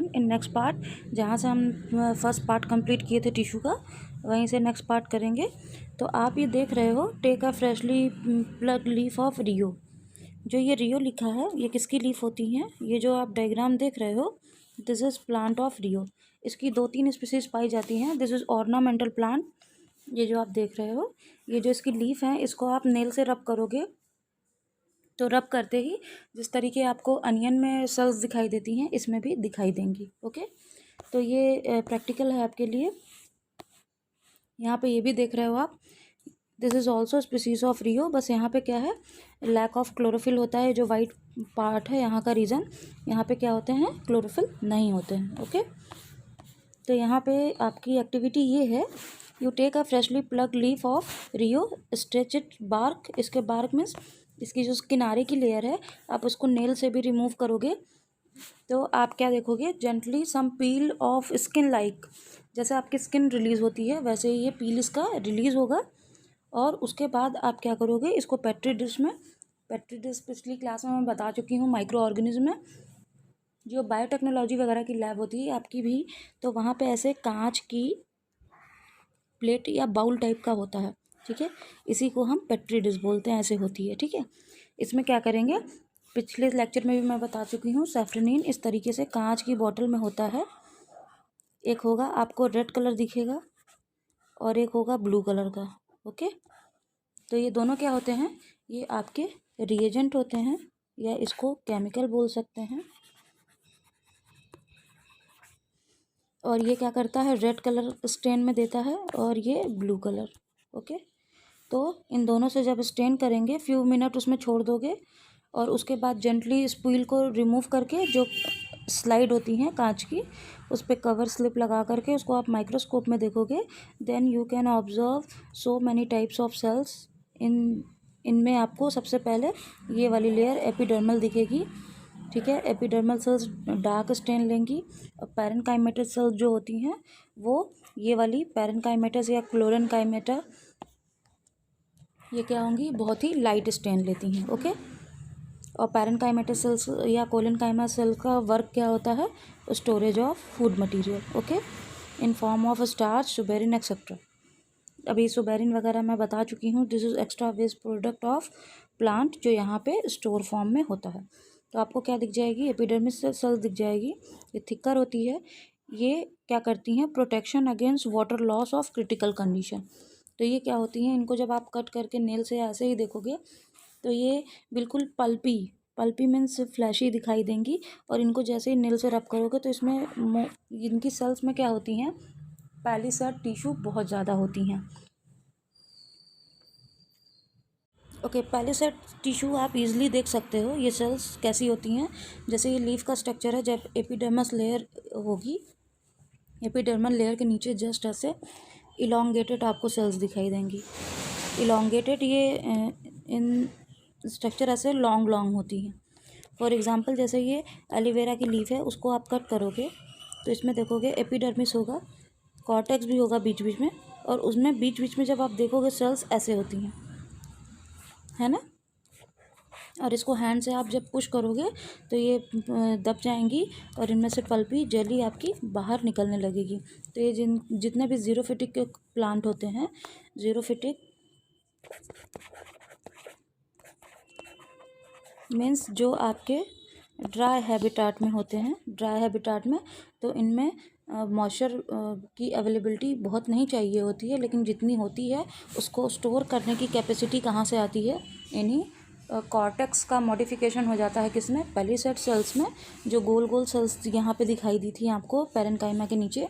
In next part, जहाँ से हम फर्स्ट पार्ट कंप्लीट किए थे टिश्यू का, वहीं से नेक्स्ट पार्ट करेंगे। तो आप ये देख रहे हो, take a freshly plug leaf of Rhoeo. जो ये रियो लिखा है, ये किसकी लीफ होती हैं? ये जो आप डायग्राम देख रहे हो, दिस इज़ प्लांट ऑफ रियो। इसकी 2-3 स्पीसीज पाई जाती हैं। This is ornamental plant. ये जो आप देख रहे हो, ये जो इसकी लीफ है, इसको आप नेल से रब करोगे तो रब करते ही जिस तरीके आपको अनियन में सेल्स दिखाई देती हैं, इसमें भी दिखाई देंगी। ओके, तो ये प्रैक्टिकल है आपके लिए। यहाँ पे ये भी देख रहे हो आप, this is also species of Rhoeo. बस यहाँ पे क्या है, लैक ऑफ क्लोरोफिल होता है। जो वाइट पार्ट है यहाँ का रीज़न, यहाँ पे क्या होते हैं, क्लोरोफिल नहीं होते हैं। ओके, तो यहाँ पे आपकी एक्टिविटी ये है, you take a freshly plug leaf of Rhoeo, stretch it bark. इसके बार्क मीन्स इसकी जो किनारे की लेयर है, आप उसको नेल से भी रिमूव करोगे तो आप क्या देखोगे, gently some peel of skin like. जैसे आपकी स्किन रिलीज़ होती है, वैसे ही ये पील इसका रिलीज़ होगा। और उसके बाद आप क्या करोगे, इसको पेट्री डिश में, पेट्री डिश पिछली क्लास में मैं बता चुकी हूँ, माइक्रो ऑर्गेनिज्म में जो बायोटेक्नोलॉजी वगैरह की लैब होती है आपकी भी, तो वहाँ पे ऐसे कांच की प्लेट या बाउल टाइप का होता है। ठीक है, इसी को हम पेट्री डिश बोलते हैं, ऐसे होती है। ठीक है, इसमें क्या करेंगे, पिछले लेक्चर में भी मैं बता चुकी हूँ, सैफ्रोनिन इस तरीके से कांच की बॉटल में होता है। एक होगा आपको रेड कलर दिखेगा और एक होगा ब्लू कलर का। ओके, तो ये दोनों क्या होते हैं, ये आपके रिएजेंट होते हैं, या इसको केमिकल बोल सकते हैं। और ये क्या करता है, रेड कलर स्टेन में देता है और ये ब्लू कलर। ओके, तो इन दोनों से जब स्टेन करेंगे, फ्यू मिनट उसमें छोड़ दोगे और उसके बाद जेंटली स्पूल को रिमूव करके, जो स्लाइड होती हैं कांच की, उस पर कवर स्लिप लगा करके उसको आप माइक्रोस्कोप में देखोगे। Then you can observe so many types of cells. इनमें आपको सबसे पहले ये वाली लेयर एपिडर्मल दिखेगी। ठीक है, एपिडर्मल सेल्स डार्क स्टेन लेंगी और पैरेनकाइमेटस सेल्स जो होती हैं वो ये वाली पैरेनकाइमेटस या क्लोरेनकाइमेटा, ये क्या होंगी, बहुत ही लाइट स्टेन लेती हैं। ओके, और पैरेनकाइमेटस सेल्स या कोलेनकाइमा सेल का वर्क क्या होता है, storage of food material. Okay, in form of starch, suberin etcetera. अभी सुबेरिन वगैरह मैं बता चुकी हूँ। This is extra waste product of plant, जो यहाँ पे स्टोर फॉर्म में होता है। तो आपको क्या दिख जाएगी, एपिडर्मिस सेल्स दिख जाएगी। ये थिकर होती है। ये क्या करती हैं, protection against water loss of critical condition. तो ये क्या होती हैं, इनको जब आप कट करके नेल से ऐसे ही देखोगे तो ये बिल्कुल पल्पी, पल्पी मीन्स फ्लैशी दिखाई देंगी। और इनको जैसे ही नेल से रब करोगे तो इसमें इनकी सेल्स में क्या होती हैं, पैलिसैड टिश्यू बहुत ज़्यादा होती हैं। ओके, पैलिसैड टिश्यू आप इजीली देख सकते हो। ये सेल्स कैसी होती हैं, जैसे ये लीफ का स्ट्रक्चर है, जब एपिडर्मस लेयर होगी, एपिडर्मल लेयर के नीचे जस्ट ऐसे इलोंगेटेड आपको सेल्स दिखाई देंगी। इलोंगेटेड, ये इन स्ट्रक्चर ऐसे लॉन्ग लॉन्ग होती हैं। फॉर एग्जांपल, जैसे ये एलोवेरा की लीफ है, उसको आप कट करोगे तो इसमें देखोगे एपिडर्मिस होगा, कॉर्टेक्स भी होगा बीच बीच में, और उसमें बीच बीच में जब आप देखोगे सेल्स ऐसे होती हैं, है ना। और इसको हैंड से आप जब पुश करोगे तो ये दब जाएंगी और इनमें से पल्पी जेली आपकी बाहर निकलने लगेगी। तो ये जितने भी जीरोफिटिक के प्लांट होते हैं, जीरोफिटिक मीन्स जो आपके ड्राई हैबिटाट में होते हैं, ड्राई हैबिटाट में, तो इनमें मॉइस्चर की अवेलेबिलिटी बहुत नहीं चाहिए होती है, लेकिन जितनी होती है उसको स्टोर करने की कैपेसिटी कहाँ से आती है, इन्हीं कॉर्टेक्स का मॉडिफिकेशन हो जाता है। किसमें, पैलिसैड सेल्स में। जो गोल गोल सेल्स यहाँ पे दिखाई दी थी आपको पैरेनकाइमा के नीचे,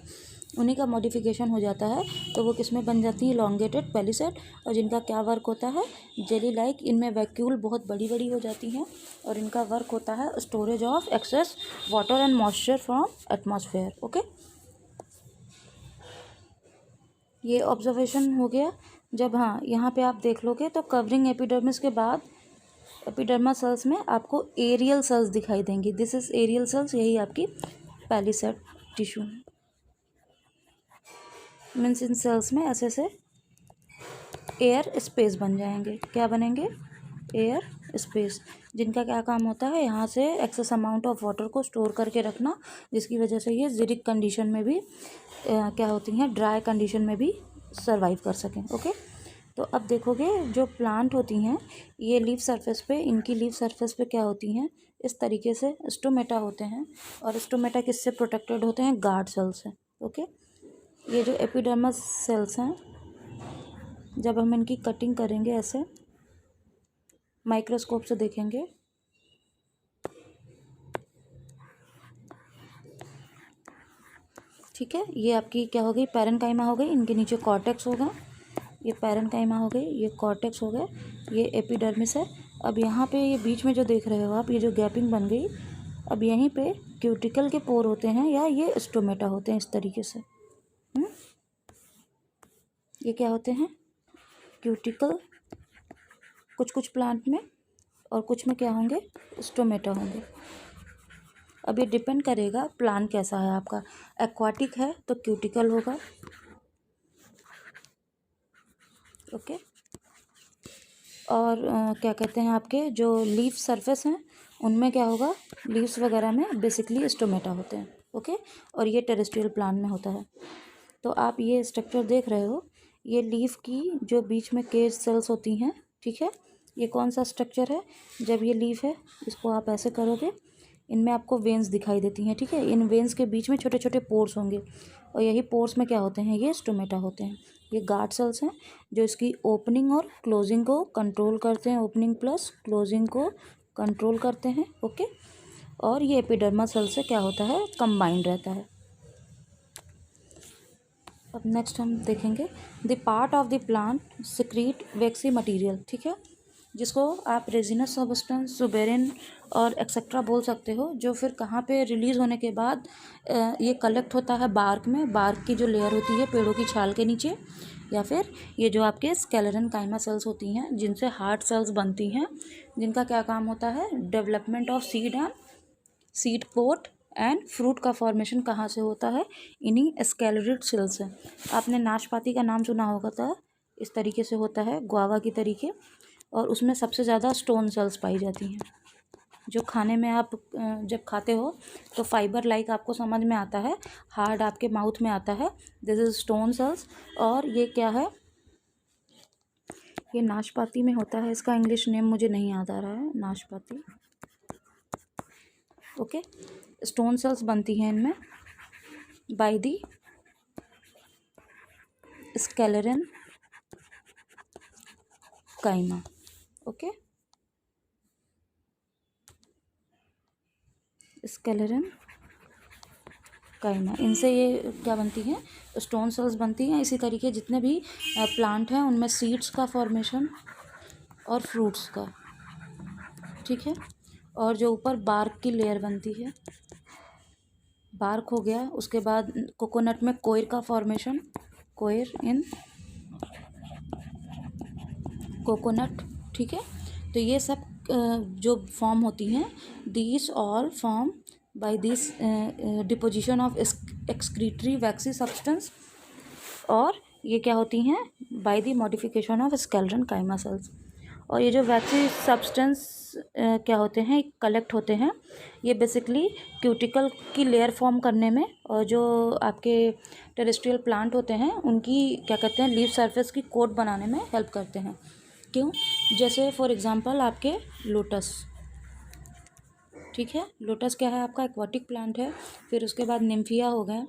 उन्हीं का मॉडिफिकेशन हो जाता है। तो वो किसमें बन जाती है, इलोंगेटेड पैलिसैड। और जिनका क्या वर्क होता है, जेली लाइक, इनमें वैक्यूल बहुत बड़ी बड़ी हो जाती हैं और इनका वर्क होता है storage of excess water and moisture from atmosphere. Okay, ये ऑब्जर्वेशन हो गया। जब हाँ यहाँ पे आप देख लोगे तो कवरिंग एपिडर्मिस के बाद एपिडर्मा सेल्स में आपको एरियल सेल्स दिखाई देंगी। दिस इज एरियल सेल्स, यही आपकी palisade tissue means in sales में ऐसे एयर स्पेस बन जाएंगे। क्या बनेंगे, एयर स्पेस, जिनका क्या काम होता है यहाँ से एक्सेस अमाउंट ऑफ वाटर को स्टोर करके रखना, जिसकी वजह से ये ज़िरिक कंडीशन में भी क्या होती हैं, ड्राई कंडीशन में भी सर्वाइव कर सकें। ओके, तो अब देखोगे जो प्लांट होती हैं ये लीफ सरफेस पे, इनकी लीफ सरफेस पे क्या होती हैं, इस तरीके से स्टोमेटा होते हैं। और स्टोमेटा किससे प्रोटेक्टेड होते हैं, गार्ड सेल से। ओके, ये जो एपिडर्मस सेल्स हैं, जब हम इनकी कटिंग करेंगे ऐसे माइक्रोस्कोप से देखेंगे, ठीक है, ये आपकी क्या हो गई, पैरेन्काइमा हो गई, इनके नीचे कॉर्टेक्स होगा, ये पैरेन्काइमा हो गई, ये कॉर्टेक्स हो गए, ये एपिडर्मिस है। अब यहाँ पे ये बीच में जो देख रहे हो आप, ये जो गैपिंग बन गई, अब यहीं पे क्यूटिकल के पोर होते हैं या ये स्टोमेटा होते हैं इस तरीके से। ये क्या होते हैं, क्यूटिकल, कुछ कुछ प्लांट में, और कुछ में क्या होंगे, स्टोमेटा होंगे। अब ये डिपेंड करेगा प्लांट कैसा है आपका, एक्वाटिक है तो क्यूटिकल होगा। ओके, और क्या कहते हैं आपके जो लीफ सरफेस हैं उनमें क्या होगा, लीव्स वगैरह में बेसिकली स्टोमेटा होते हैं। ओके, और ये टेरेस्ट्रियल प्लांट में होता है। तो आप ये स्ट्रक्चर देख रहे हो, ये लीफ की जो बीच में केज सेल्स होती हैं, ठीक है, ये कौन सा स्ट्रक्चर है, जब ये लीफ है इसको आप ऐसे करोगे, इनमें आपको वेन्स दिखाई देती हैं, ठीक है, इन वेन्स के बीच में छोटे छोटे पोर्स होंगे, और यही पोर्स में क्या होते हैं, ये स्टोमेटा होते हैं। ये गार्ड सेल्स हैं जो इसकी ओपनिंग और क्लोजिंग को कंट्रोल करते हैं, ओपनिंग प्लस क्लोजिंग को कंट्रोल करते हैं। ओके, और ये एपिडर्मल सेल से क्या होता है, कंबाइंड रहता है। अब नेक्स्ट हम देखेंगे the part of the plant secrete vaccine material, ठीक है, जिसको आप रेजिनस सब्सटेंस, सुबेरिन और एक्सेट्रा बोल सकते हो, जो फिर कहाँ पे रिलीज़ होने के बाद ये कलेक्ट होता है बार्क में, बार्क की जो लेयर होती है पेड़ों की छाल के नीचे, या फिर ये जो आपके स्केलेरन काइमा सेल्स होती हैं जिनसे हार्ट सेल्स बनती हैं, जिनका क्या काम होता है, development of seed and seed pod and fruit का फॉर्मेशन कहाँ से होता है, इन्हीं स्केलेरिड सेल्स से। आपने नाशपाती का नाम सुना होगा, था इस तरीके से होता है, गुआवा की तरीके, और उसमें सबसे ज़्यादा स्टोन सेल्स पाई जाती हैं, जो खाने में आप जब खाते हो तो फाइबर लाइक आपको समझ में आता है, हार्ड आपके माउथ में आता है, दिस इज स्टोन सेल्स। और ये क्या है, ये नाशपाती में होता है, इसका इंग्लिश नेम मुझे नहीं याद आ रहा है, नाशपाती। ओके, स्टोन सेल्स बनती हैं इनमें बाय दी स्केलेरन काइमा। ओके, स्केलेरन काइमा, इनसे ये क्या बनती हैं, स्टोन सेल्स बनती हैं। इसी तरीके जितने भी प्लांट हैं उनमें सीड्स का फॉर्मेशन और फ्रूट्स का, ठीक है, और जो ऊपर बार्क की लेयर बनती है, बार्क हो गया, उसके बाद कोकोनट में कोयर का फॉर्मेशन, कोयर इन कोकोनट, ठीक है। तो ये सब जो फॉर्म होती हैं, these all form by this deposition of excretory waxy substance, और ये क्या होती हैं, by the modification of sclerenchyma cells. और ये जो वैक्सी सब्सटेंस क्या होते हैं, कलेक्ट होते हैं, ये बेसिकली क्यूटिकल की लेयर फॉर्म करने में, और जो आपके टेरेस्ट्रियल प्लांट होते हैं उनकी क्या कहते हैं, लीफ सरफेस की कोट बनाने में हेल्प करते हैं। क्यों, जैसे फॉर एग्जांपल आपके लोटस, ठीक है, लोटस क्या है आपका, एक्वाटिक प्लांट है। फिर उसके बाद निम्फिया हो गए,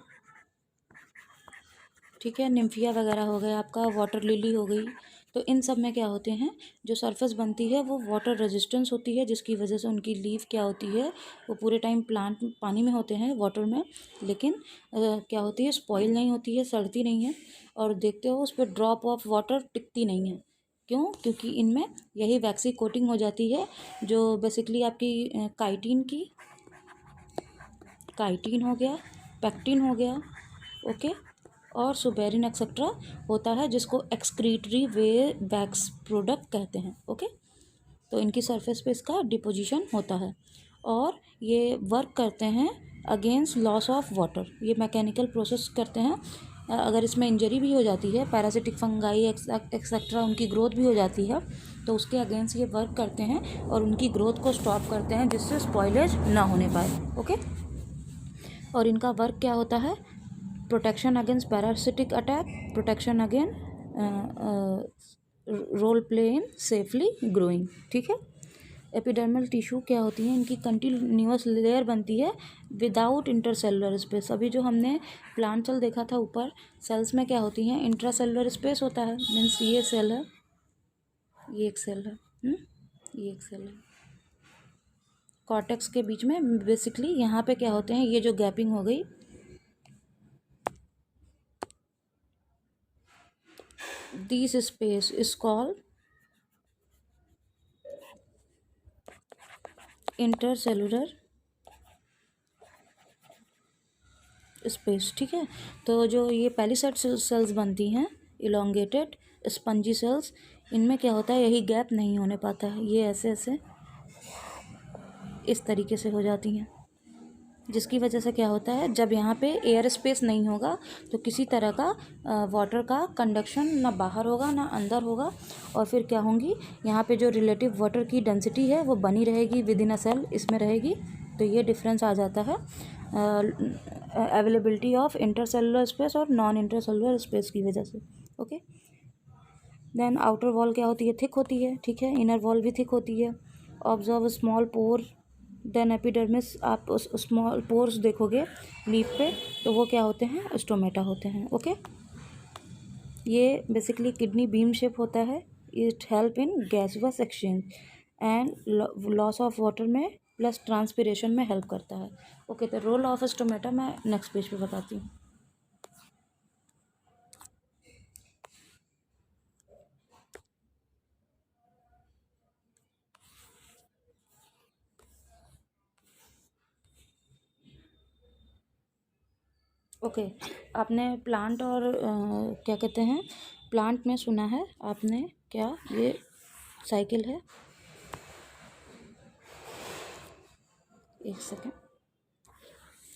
ठीक है, निम्फिया वगैरह हो गए आपका, वाटर लिली हो गई। तो इन सब में क्या होते हैं, जो सरफेस बनती है वो वाटर रेजिस्टेंस होती है, जिसकी वजह से उनकी लीफ क्या होती है, वो पूरे टाइम प्लांट पानी में होते हैं, वाटर में, लेकिन क्या होती है, स्पॉइल नहीं होती है, सड़ती नहीं है, और देखते हो उस पर ड्रॉप ऑफ वाटर टिकती नहीं है। क्यों, क्योंकि इनमें यही वैक्सी कोटिंग हो जाती है, जो बेसिकली आपकी काइटिन हो गया, पैक्टिन हो गया, ओके, और सुबेरिन एक्सेट्रा होता है, जिसको एक्सक्रीटरी वैक्स प्रोडक्ट कहते हैं। ओके, तो इनकी सरफेस पे इसका डिपोजिशन होता है, और ये वर्क करते हैं अगेंस्ट लॉस ऑफ वाटर, ये मैकेनिकल प्रोसेस करते हैं। अगर इसमें इंजरी भी हो जाती है, पैरासिटिक फंगाई एक्सेट्रा उनकी ग्रोथ भी हो जाती है, तो उसके अगेंस्ट ये वर्क करते हैं और उनकी ग्रोथ को स्टॉप करते हैं, जिससे स्पॉइलेज ना होने पाए। ओके, और इनका वर्क क्या होता है? Protection against parasitic attack, protection again role play in safely growing. ठीक है। एपिडर्मल टिश्यू क्या होती है? इनकी कंटिन्यूअस लेयर बनती है विदाउट इंटरसेलुलर स्पेस। अभी जो हमने प्लांट सेल देखा था ऊपर, सेल्स में क्या होती हैं? इंट्रासेलुलर स्पेस होता है। मीन्स ये सेल है, ये एक सेल है, ये एक सेल है। कॉर्टेक्स के बीच में बेसिकली यहाँ पे क्या होते हैं? ये जो गैपिंग हो गई, this space is called intercellular space. ठीक है। तो जो ये पैलिसेड सेल्स बनती हैं, इलोंगेटेड स्पंजी सेल्स, इनमें क्या होता है? यही गैप नहीं होने पाता है, ये ऐसे ऐसे इस तरीके से हो जाती हैं, जिसकी वजह से क्या होता है? जब यहाँ पे एयर स्पेस नहीं होगा तो किसी तरह का वाटर का कंडक्शन ना बाहर होगा ना अंदर होगा, और फिर क्या होंगी? यहाँ पे जो रिलेटिव वाटर की डेंसिटी है वो बनी रहेगी विद इन अ सेल, इसमें रहेगी। तो ये डिफरेंस आ जाता है अवेलेबिलिटी ऑफ इंटरसेलुलर स्पेस और नॉन इंटरसेलुलर स्पेस की वजह से। ओके, देन आउटर वॉल क्या होती है? थिक होती है। ठीक है। इनर वॉल भी थिक होती है। ऑब्जर्व स्मॉल पोर, देन एपिडर्मिस। आप उस स्मॉल पोर्स देखोगे लीफ पे, तो वो क्या होते हैं? स्टोमेटा होते हैं। ओके, ये बेसिकली किडनी बीम शेप होता है। It help in gaseous exchange and loss of water में प्लस ट्रांसपिरेशन में हेल्प करता है। ओके, तो रोल ऑफ स्टोमेटा मैं नेक्स्ट पेज पे बताती हूँ। ओके, आपने प्लांट और क्या कहते हैं, प्लांट में सुना है आपने क्या? ये साइकिल है, एक सेकेंड।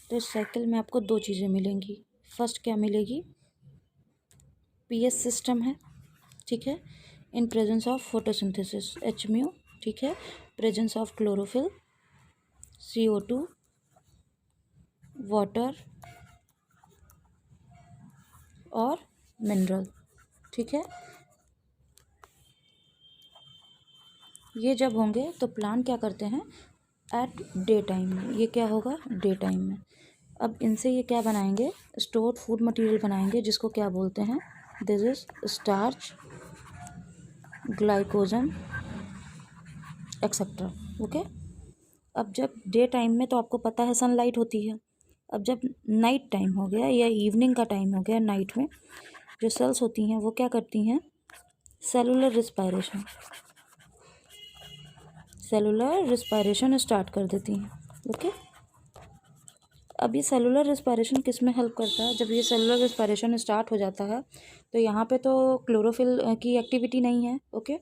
तो इस साइकिल में आपको दो चीज़ें मिलेंगी। फर्स्ट क्या मिलेगी? पीएस सिस्टम है। ठीक है। In presence of photosynthesis, H mu. ठीक है। Presence of chlorophyll, CO2, water और मिनरल। ठीक है। ये जब होंगे तो प्लांट क्या करते हैं? एट डे टाइम में, ये क्या होगा? डे टाइम में। अब इनसे ये क्या बनाएंगे? स्टोर्ड फूड मटेरियल बनाएंगे, जिसको क्या बोलते हैं? This is starch, glycogen, etcetera. Okay, अब जब डे टाइम में तो आपको पता है सनलाइट होती है। अब जब नाइट टाइम हो गया या इवनिंग का टाइम हो गया, नाइट में जो सेल्स होती हैं वो क्या करती हैं? Cellular respiration, cellular respiration start कर देती हैं। ओके, अब ये सेलुलर रिस्पायरेशन किस में हेल्प करता है? जब ये सेलुलर रिस्पायरेशन स्टार्ट हो जाता है तो यहाँ पे तो क्लोरोफिल की एक्टिविटी नहीं है। ओके,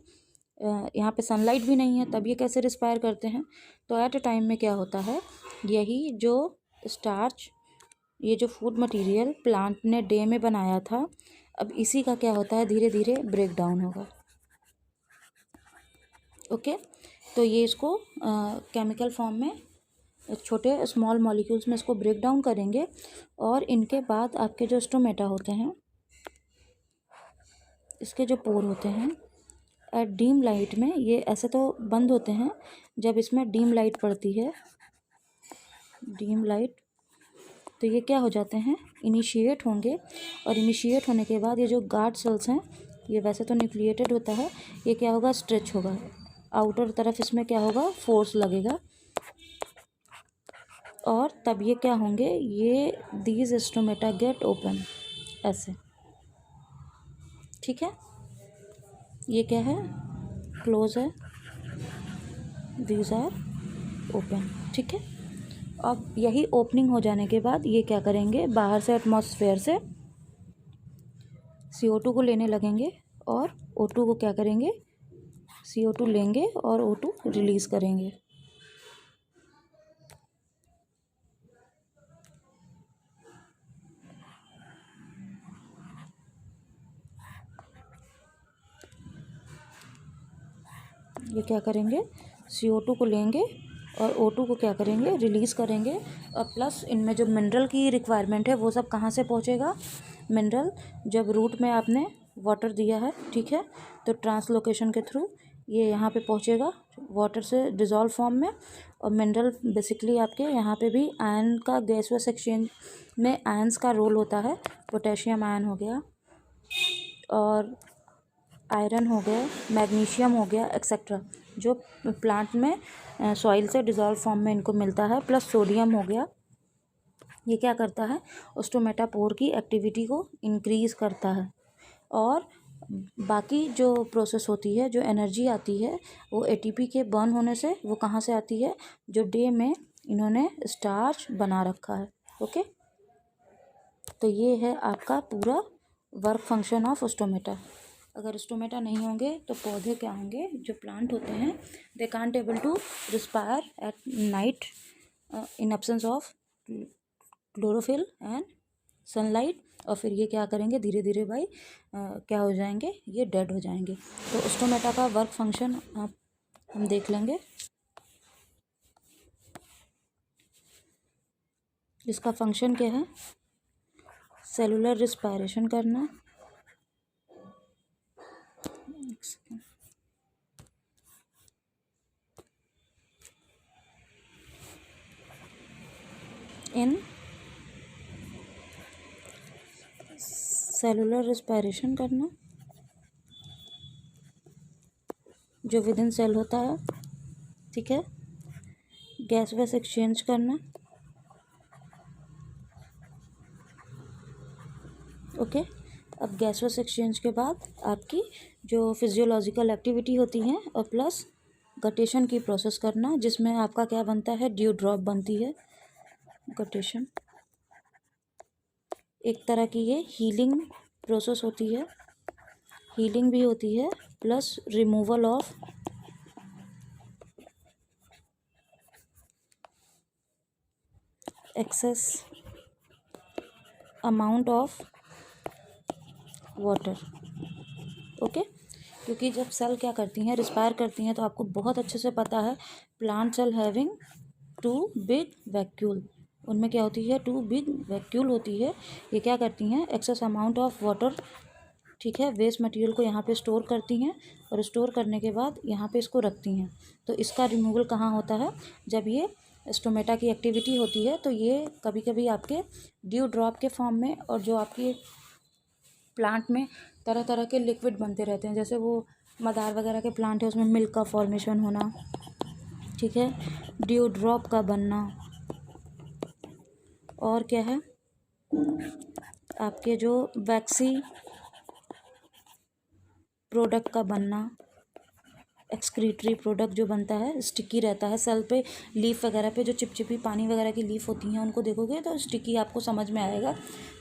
यहाँ पे सनलाइट भी नहीं है, तब ये कैसे रिस्पायर करते हैं? तो एट अ टाइम में क्या होता है? यही जो स्टार्च, ये जो फूड मटेरियल प्लांट ने डे में बनाया था, अब इसी का क्या होता है? धीरे धीरे ब्रेक डाउन होगा। ओके, तो ये इसको केमिकल फॉर्म में छोटे स्मॉल मॉलिक्यूल्स में इसको ब्रेक डाउन करेंगे, और इनके बाद आपके जो स्टोमेटा होते हैं, इसके जो पोर होते हैं, एट डीम लाइट में, ये ऐसे तो बंद होते हैं, जब इसमें डीम लाइट पड़ती है, डीम लाइट, तो ये क्या हो जाते हैं? इनिशिएट होंगे, और इनिशिएट होने के बाद ये जो गार्ड सेल्स हैं, ये वैसे तो न्यूक्लिएटेड होता है, ये क्या होगा? स्ट्रेच होगा आउटर तरफ, इसमें क्या होगा? फोर्स लगेगा, और तब ये क्या होंगे? ये दीज स्टोमेटा गेट ओपन, ऐसे। ठीक है, ये क्या है? क्लोज है, दीज आर ओपन। ठीक है, अब यही ओपनिंग हो जाने के बाद ये क्या करेंगे? बाहर से एटमॉस्फेयर से CO2 को लेने लगेंगे, और O2 को क्या करेंगे? CO2 लेंगे और O2 रिलीज़ करेंगे। ये क्या करेंगे, CO2 को लेंगे और O2 को क्या करेंगे, रिलीज़ करेंगे। और प्लस इनमें जो मिनरल की रिक्वायरमेंट है वो सब कहाँ से पहुँचेगा, मिनरल जब रूट में आपने वाटर दिया है, ठीक है, तो ट्रांसलोकेशन के थ्रू ये यहाँ पे पहुँचेगा वाटर से डिज़ोल्व फॉर्म में। और मिनरल बेसिकली आपके यहाँ पे भी आयन का गैसवस एक्सचेंज में आयंस का रोल होता है। पोटेशियम आयन हो गया और आयरन हो गया, मैग्नीशियम हो गया, एक्सेट्रा, जो प्लांट में सॉइल से डिज़ोल्व फॉर्म में इनको मिलता है। प्लस सोडियम हो गया, ये क्या करता है, ओस्टोमेटापोर की एक्टिविटी को इंक्रीज़ करता है। और बाकी जो प्रोसेस होती है, जो एनर्जी आती है, वो ATP के बर्न होने से वो कहाँ से आती है, जो डे में इन्होंने स्टार्च बना रखा है। ओके, तो ये है आपका पूरा वर्क फंक्शन ऑफ स्टोमेटा। अगर स्टोमेटा नहीं होंगे तो पौधे क्या होंगे, जो प्लांट होते हैं, they can't able to respire at night in absence of chlorophyll and sunlight. और फिर ये क्या करेंगे, धीरे धीरे भाई क्या हो जाएंगे, ये डेड हो जाएंगे। तो स्टोमेटा का वर्क फंक्शन हम देख लेंगे। इसका फंक्शन क्या है, सेलुलर रिस्पायरेशन करना, इन सेलुलर रिस्पायरेशन करना जो विद इन सेल होता है, ठीक है, गैस वैस एक्सचेंज करना, ओके। अब गैस वैस एक्सचेंज के बाद आपकी जो फिजियोलॉजिकल एक्टिविटी होती हैं और प्लस गटेशन की प्रोसेस करना, जिसमें आपका क्या बनता है, ड्यू ड्रॉप बनती है। गटेशन एक तरह की ये हीलिंग प्रोसेस होती है, हीलिंग भी होती है, plus removal of excess amount of water. Okay, क्योंकि जब सेल क्या करती हैं, रिस्पायर करती हैं, तो आपको बहुत अच्छे से पता है, plant cell having two big vacuole, उनमें क्या होती है, टू बिग वैक्यूल होती है। ये क्या करती हैं, एक्सेस अमाउंट ऑफ वाटर, ठीक है, वेस्ट मटेरियल को यहाँ पे स्टोर करती हैं और स्टोर करने के बाद यहाँ पे इसको रखती हैं। तो इसका रिमूवल कहाँ होता है, जब ये स्टोमेटा की एक्टिविटी होती है, तो ये कभी कभी आपके ड्यू ड्रॉप के फॉर्म में, और जो आपकी प्लांट में तरह तरह के लिक्विड बनते रहते हैं, जैसे वो मदार वगैरह के प्लांट है, उसमें मिल्क का फॉर्मेशन होना, ठीक है, ड्यू ड्रॉप का बनना, और क्या है, आपके जो वैक्सी प्रोडक्ट का बनना, एक्सक्रीटरी प्रोडक्ट जो बनता है, स्टिकी रहता है सेल पे, लीफ वगैरह पे जो चिपचिपी पानी वगैरह की लीफ होती हैं, उनको देखोगे तो स्टिकी आपको समझ में आएगा।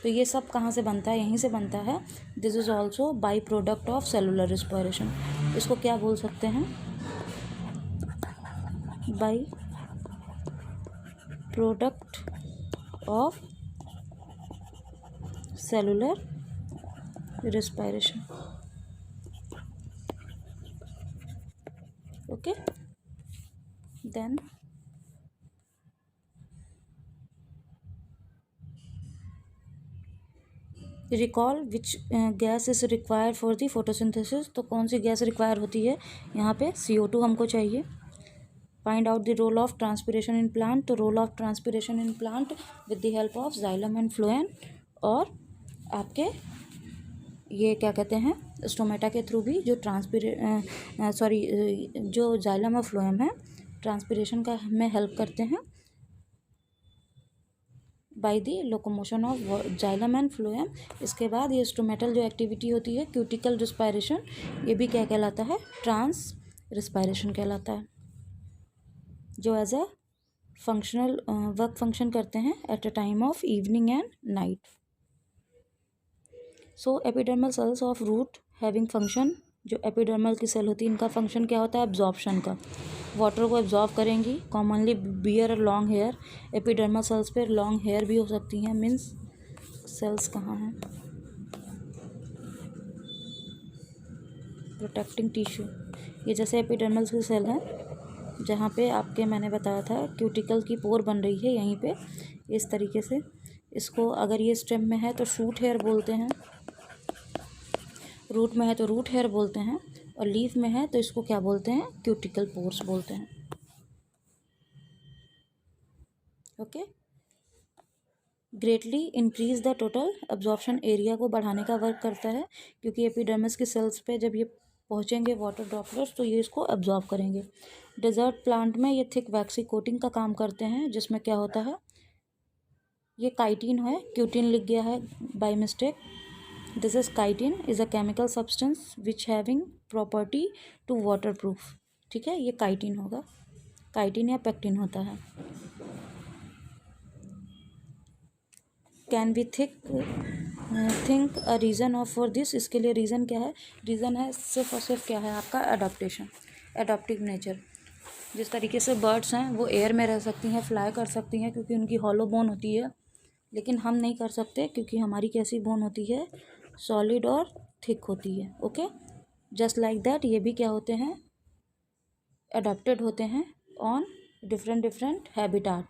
तो ये सब कहाँ से बनता है, यहीं से बनता है। This is also by product of cellular respiration. इसको क्या बोल सकते हैं, by product of cellular respiration. Okay, then recall which gas is required for the photosynthesis. तो कौन सी गैस रिक्वायर होती है यहाँ पे, CO2 हमको चाहिए। Find out the role of transpiration in plant. तो role of transpiration in plant with the help of xylem and phloem, और आपके ये क्या कहते हैं, स्टोमेटा के थ्रू भी जो जो जाइलम और फ्लोएम है, ट्रांसपिरेशन का में हेल्प करते हैं by the locomotion of xylem and phloem. इसके बाद ये स्टोमेटल जो एक्टिविटी होती है, क्यूटिकल रिस्पायरेशन, ये भी क्या कहलाता है, ट्रांस रिस्पायरेशन कहलाता है, जो as a functional work function करते हैं at a time of evening and night. So epidermal cells of root having function, जो एपिडर्मल की सेल होती है, इनका फंक्शन क्या होता है, एब्जॉर्प्शन का, वाटर को एब्जॉर्ब करेंगी, commonly bear long hair. Epidermal cells पे लॉन्ग हेयर भी हो सकती हैं, मीन्स सेल्स कहाँ हैं, प्रोटेक्टिंग टिश्यू, ये जैसे एपिडर्मल की सेल है जहाँ पे आपके मैंने बताया था क्यूटिकल की पोर बन रही है यहीं पे इस तरीके से। इसको अगर ये स्टेम में है तो शूट हेयर बोलते हैं, रूट में है तो रूट हेयर बोलते हैं, और लीफ में है तो इसको क्या बोलते हैं, क्यूटिकल पोर्स बोलते हैं। Okay. Greatly increase the total absorption area को बढ़ाने का वर्क करता है, क्योंकि एपिडर्मिस की सेल्स पे जब ये पहुँचेंगे वाटर ड्रॉपलेट्स तो ये इसको एब्जॉर्ब करेंगे। डेजर्ट प्लांट में ये थिक वैक्सी कोटिंग का काम करते हैं, जिसमें क्या होता है, ये काइटिन है, क्यूटिन लिख गया है by mistake. This is chitin is a chemical substance which having property to water proof. ठीक है, ये काइटिन होगा, काइटिन या पेक्टिन होता है। Can we think a reason of for this, इसके लिए रीज़न क्या है, रीज़न है सिर्फ और सिर्फ क्या है आपका एडाप्टेशन, एडाप्टिव नेचर। जिस तरीके से बर्ड्स हैं वो एयर में रह सकती हैं, फ्लाई कर सकती हैं क्योंकि उनकी हॉलो बोन होती है, लेकिन हम नहीं कर सकते क्योंकि हमारी कैसी बोन होती है, सॉलिड और थिक होती है। ओके, जस्ट लाइक दैट ये भी क्या होते हैं, एडाप्टेड होते हैं on different habitat.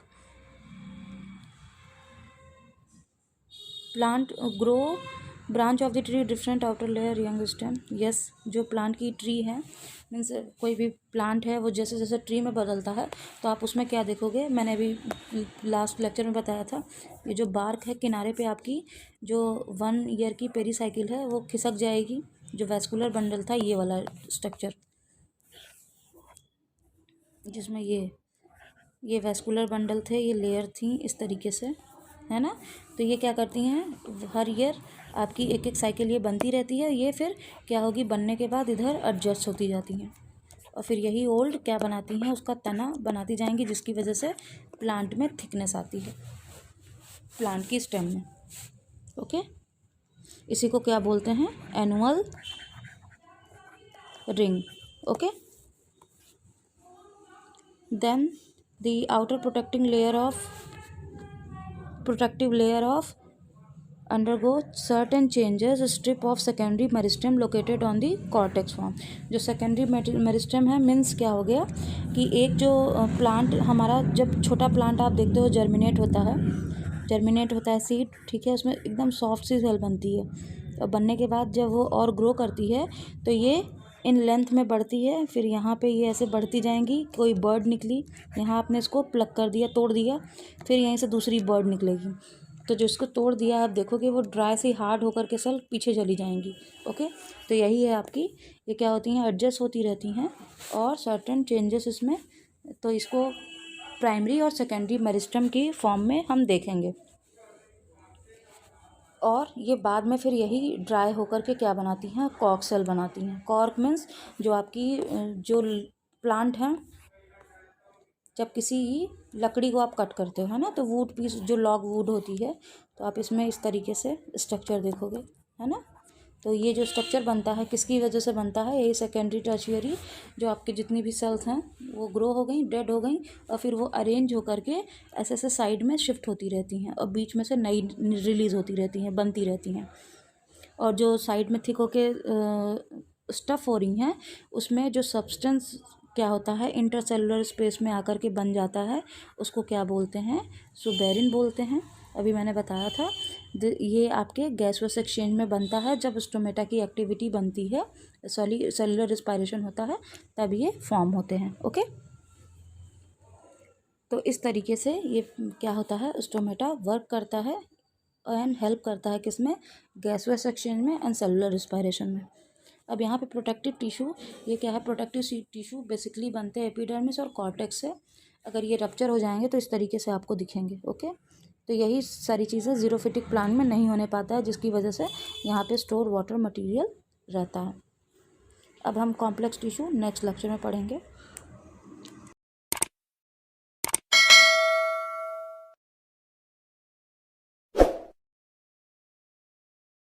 Plant grow branch of the tree different outer layer young stem. Yes, जो प्लांट की ट्री है, मीन्स कोई भी प्लांट है वो जैसे जैसे ट्री में बदलता है तो आप उसमें क्या देखोगे, मैंने अभी लास्ट लेक्चर में बताया था, ये जो बार्क है किनारे पे आपकी जो 1 ईयर की पेरीसाइकिल है वो खिसक जाएगी। जो वैस्कुलर बंडल था ये वाला स्ट्रक्चर, जिसमें ये वैस्कुलर बंडल थे, ये लेयर थी इस तरीके से, है ना। तो ये क्या करती हैं, हर ईयर आपकी एक एक साइकिल ये बनती रहती है, ये फिर क्या होगी, बनने के बाद इधर एडजस्ट होती जाती हैं और फिर यही ओल्ड क्या बनाती हैं, उसका तना बनाती जाएंगी, जिसकी वजह से प्लांट में थिकनेस आती है, प्लांट की स्टेम में। ओके, इसी को क्या बोलते हैं, annual ring. Okay, then the outer protective layer of undergo certain changes, strip of secondary meristem located on the cortex form। जो secondary मेरिस्टेम है मीन्स क्या हो गया कि एक जो प्लांट हमारा, जब छोटा प्लांट आप देखते हो जर्मिनेट होता है सीड, ठीक है, उसमें एकदम सॉफ्ट सी सेल बनती है और बनने के बाद जब वो और ग्रो करती है तो ये इन लेंथ में बढ़ती है, फिर यहाँ पे ये ऐसे बढ़ती जाएंगी। कोई बर्ड निकली, यहाँ आपने इसको प्लग कर दिया, तोड़ दिया, फिर यहीं से दूसरी बर्ड निकलेगी, तो जो इसको तोड़ दिया आप देखोगे वो ड्राई से हार्ड होकर के सेल पीछे चली जाएंगी। ओके, तो यही है आपकी, ये क्या होती हैं, एडजस्ट होती रहती हैं और सर्टेन चेंजेस इसमें, तो इसको प्राइमरी और सेकेंडरी मेरिस्टेम की फॉर्म में हम देखेंगे। और ये बाद में फिर यही ड्राई होकर के क्या बनाती हैं, कॉर्क सेल बनाती हैं। कॉर्क मीन्स जो आपकी जो प्लांट हैं, जब किसी लकड़ी को आप कट करते हो, है ना, तो वुड पीस जो लॉग वुड होती है, तो आप इसमें इस तरीके से स्ट्रक्चर देखोगे, है ना। तो ये जो स्ट्रक्चर बनता है किसकी वजह से बनता है, यही सेकेंडरी टर्शियरी जो आपकी जितनी भी सेल्स हैं वो ग्रो हो गई, डेड हो गई, और फिर वो अरेंज होकर के ऐसे ऐसे साइड में शिफ्ट होती रहती हैं और बीच में से नई रिलीज़ होती रहती हैं, बनती रहती हैं। और जो साइड में थिक होके स्टफ़ हो रही हैं उसमें जो सब्सटेंस क्या होता है, इंटरसेलुलर स्पेस में आकर के बन जाता है, उसको क्या बोलते हैं, सुबेरिन बोलते हैं। अभी मैंने बताया था ये आपके गैसवस एक्सचेंज में बनता है, जब स्टोमेटा की एक्टिविटी बनती है, सेलुलर रिस्पायरेशन होता है, तब ये फॉर्म होते हैं। ओके, तो इस तरीके से ये क्या होता है, स्टोमेटा वर्क करता है एंड हेल्प करता है किसमें, गैसवस एक्सचेंज में एंड सेलुलर रिस्पायरेशन में। अब यहाँ पे प्रोटेक्टिव टिश्यू, ये क्या है, प्रोटेक्टिव टिश्यू बेसिकली बनते हैं एपिडर्मिस और कॉर्टेक्स से। अगर ये रप्चर हो जाएंगे तो इस तरीके से आपको दिखेंगे। ओके, तो यही सारी चीज़ें जीरोफिटिक प्लांट में नहीं होने पाता है, जिसकी वजह से यहाँ पे स्टोर वाटर मटेरियल रहता है। अब हम कॉम्प्लेक्स टिश्यू नेक्स्ट लेक्चर में पढ़ेंगे।